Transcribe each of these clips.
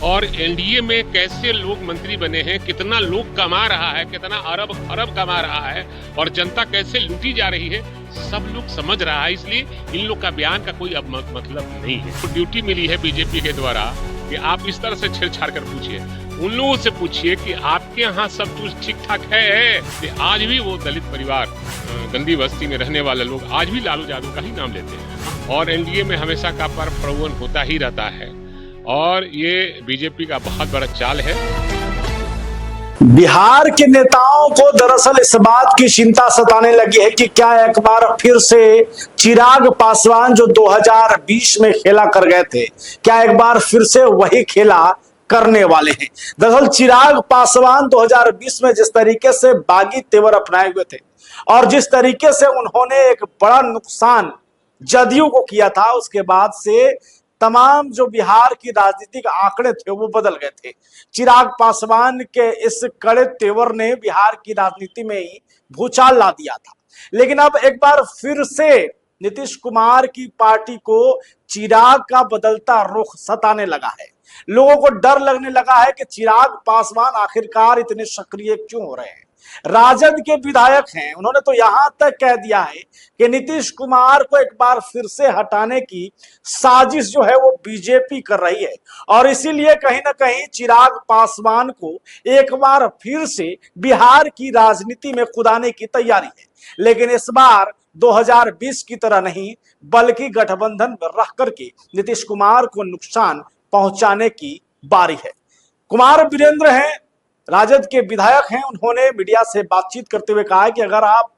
और एनडीए में कैसे लोग मंत्री बने हैं, कितना लोग कमा रहा है, कितना अरब खरब कमा रहा है और जनता कैसे लूटी जा रही है, सब लोग समझ रहा है। इसलिए इन लोग का बयान का कोई अब मतलब नहीं है। तो ड्यूटी मिली है बीजेपी के द्वारा कि आप इस तरह से छेड़छाड़ कर पूछिए, उन लोगों से पूछिए कि आपके यहाँ सब कुछ ठीक ठाक है कि आज भी वो दलित परिवार, गंदी बस्ती में रहने वाले लोग आज भी लालू यादव का ही नाम लेते हैं। और एनडीए में हमेशा का प्रलोभन होता ही रहता है और ये बीजेपी का बहुत बड़ा चाल है। बिहार के नेताओं को दरअसल इस बात की चिंता सताने लगी है कि क्या एक बार फिर से चिराग पासवान जो 2020 में खेला कर गए थे, क्या एक बार फिर से वही खेला करने वाले हैं। दरअसल चिराग पासवान 2020 में जिस तरीके से बागी तेवर अपनाए हुए थे और जिस तरीके से उन्होंने एक बड़ा नुकसान जदयू को किया था, उसके बाद से तमाम जो बिहार की राजनीतिक आंकड़े थे वो बदल गए थे। चिराग पासवान के इस कड़े तेवर ने बिहार की राजनीति में ही भूचाल ला दिया था। लेकिन अब एक बार फिर से नीतीश कुमार की पार्टी को चिराग का बदलता रुख सताने लगा है। लोगों को डर लगने लगा है कि चिराग पासवान आखिरकार इतने सक्रिय क्यों हो रहे हैं। राजद के विधायक हैं, उन्होंने तो यहां तक कह दिया है कि नीतीश कुमार को एक बार फिर से हटाने की साजिश जो है वो बीजेपी कर रही है और इसीलिए कहीं ना कहीं चिराग पासवान को एक बार फिर से बिहार की राजनीति में कूदाने की तैयारी है। लेकिन इस बार 2020 की तरह नहीं, बल्कि गठबंधन में रह करके नीतीश कुमार को नुकसान पहुंचाने की बारी है। कुमार वीरेंद्र हैं, राजद के विधायक हैं, उन्होंने मीडिया से बातचीत करते हुए कहा कि अगर आप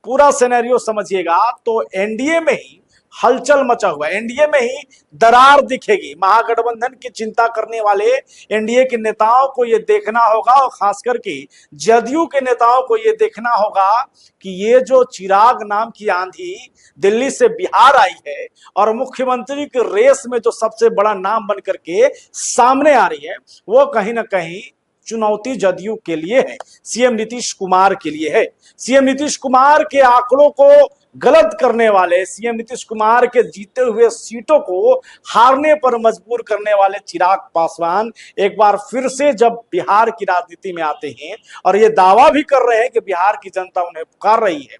पूरा सिनेरियो समझिएगा तो एनडीए में ही हलचल मचा हुआ है, एनडीए में ही दरार दिखेगी। महागठबंधन की चिंता करने वाले एनडीए के नेताओं को यह देखना होगा और खास करके जदयू के नेताओं को यह देखना होगा कि ये जो चिराग नाम की आंधी दिल्ली से बिहार आई है और मुख्यमंत्री के रेस में जो सबसे बड़ा नाम बन करके सामने आ रही है, वो कहीं ना कहीं चुनौती जदयू के लिए है, सीएम नीतीश कुमार के लिए है। सीएम नीतीश कुमार के आंकड़ों को गलत करने वाले, सीएम नीतीश कुमार के जीते हुए सीटों को हारने पर मजबूर करने वाले चिराग पासवान एक बार फिर से जब बिहार की राजनीति में आते हैं और ये दावा भी कर रहे हैं कि बिहार की जनता उन्हें पुकार रही है,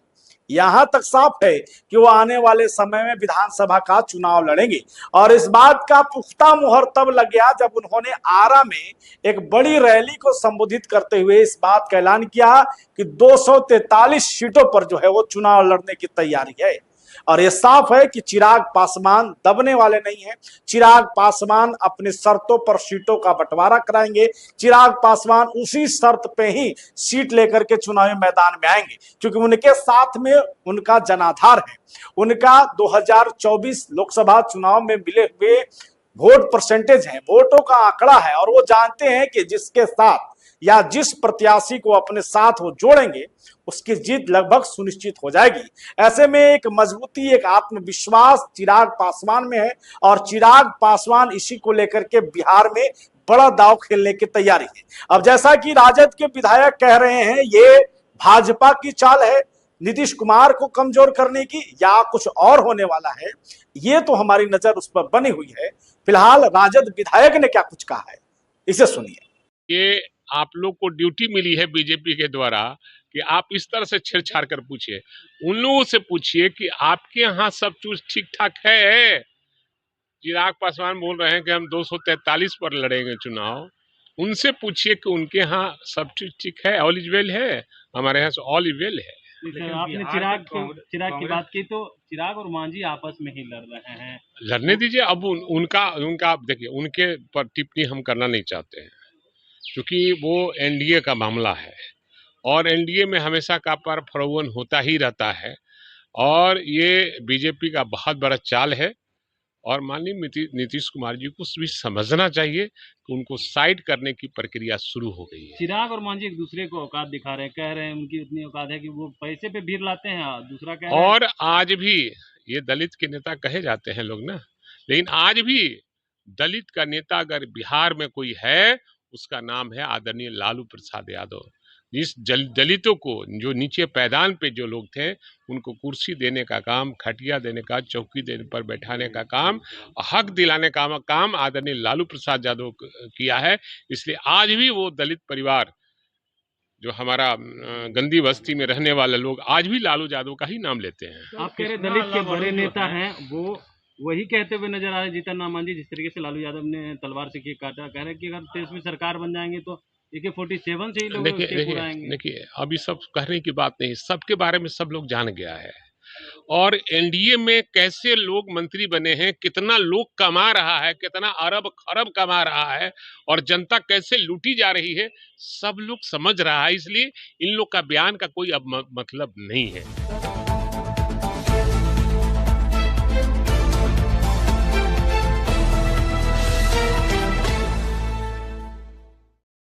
यहां तक साफ है कि वो आने वाले समय में विधानसभा का चुनाव लड़ेंगे। और इस बात का पुख्ता मुहर तब लग गया जब उन्होंने आरा में एक बड़ी रैली को संबोधित करते हुए इस बात का ऐलान किया कि 243 सीटों पर जो है वो चुनाव लड़ने की तैयारी है। और ये साफ है कि चिराग पासवान दबने वाले नहीं हैं। चिराग पासवान अपनी शर्तों पर सीटों का बंटवारा कराएंगे। चिराग पासवान उसी शर्त पे ही सीट लेकर के चुनावी मैदान में आएंगे, क्योंकि उनके साथ में उनका जनाधार है। उनका 2024 लोकसभा चुनाव में मिले हुए वोट परसेंटेज है, वोटों का आंकड़ा है और वो जानते हैं कि जिसके साथ या जिस प्रत्याशी को अपने साथ वो जोड़ेंगे उसकी जीत लगभग सुनिश्चित हो जाएगी। ऐसे में एक मजबूती, एक आत्मविश्वास चिराग पासवान में है और चिराग पासवान इसी को लेकर के बिहार में बड़ा दांव खेलने की तैयारी है। अब जैसा कि राजद के विधायक कह रहे हैं, ये भाजपा की चाल है नीतीश कुमार को कमजोर करने की या कुछ और होने वाला है, ये तो हमारी नजर उस पर बनी हुई है। फिलहाल राजद विधायक ने क्या कुछ कहा है, इसे सुनिए। ये आप लोग को ड्यूटी मिली है बीजेपी के द्वारा कि आप इस तरह से छेड़छाड़ कर पूछिए, उन लोगों से पूछिए कि आपके यहाँ सब कुछ ठीक ठाक है। चिराग पासवान बोल रहे हैं कि हम 243 पर लड़ेंगे चुनाव, उनसे पूछिए कि उनके यहाँ सब ठीक है, ऑल इज वेल है। हमारे यहाँ से ऑल इज वेल है। आपने चिराग की बात की तो चिराग और मांझी आपस में ही लड़ रहे हैं, लड़ने दीजिए। अब उनका देखिए, उनके पर टिप्पणी हम करना नहीं चाहते हैं क्योंकि वो एनडीए का मामला है और एनडीए में हमेशा का प्रलोभन होता ही रहता है और ये बीजेपी का बहुत बड़ा चाल है। और माननीय नीतीश कुमार जी को भी समझना चाहिए कि उनको साइड करने की प्रक्रिया शुरू हो गई है। चिराग और मांझी एक दूसरे को औकात दिखा रहे हैं, कह रहे हैं उनकी उतनी औकात है कि वो पैसे पे भीड़ लाते हैं, दूसरा कह रहे हैं। और आज भी ये दलित के नेता कहे जाते हैं लोग ना, लेकिन आज भी दलित का नेता अगर बिहार में कोई है, उसका नाम है आदरणीय लालू प्रसाद यादव। जिस दलितों को, जो नीचे पैदान पे जो लोग थे, उनको कुर्सी देने का काम, खटिया देने का, चौकी देने पर बैठाने का काम, हक दिलाने का काम आदरणीय लालू प्रसाद यादव किया है। इसलिए आज भी वो दलित परिवार, जो हमारा गंदी बस्ती में रहने वाले लोग, आज भी लालू यादव का ही नाम लेते हैं। आप कह रहे दलित के बड़े नेता हैं, वो वही कहते हुए नजर आ रहे जीतन राम मांझी, जिस तरीके से लालू यादव ने तलवार से केक काटा, कह रहे हैं कि अगर देश में सरकार बन जाएंगे तो AK-47 से ही लोग केक उड़ाएंगे। देखिए अभी सब कहने की बात नहीं, सबके बारे में सब लोग जान गया है। और एनडीए में कैसे लोग मंत्री बने हैं, कितना लोग कमा रहा है, कितना अरब खरब कमा रहा है, और जनता कैसे लूटी जा रही है, सब लोग समझ रहा है। इसलिए इन लोग का बयान का कोई अब मतलब नहीं है।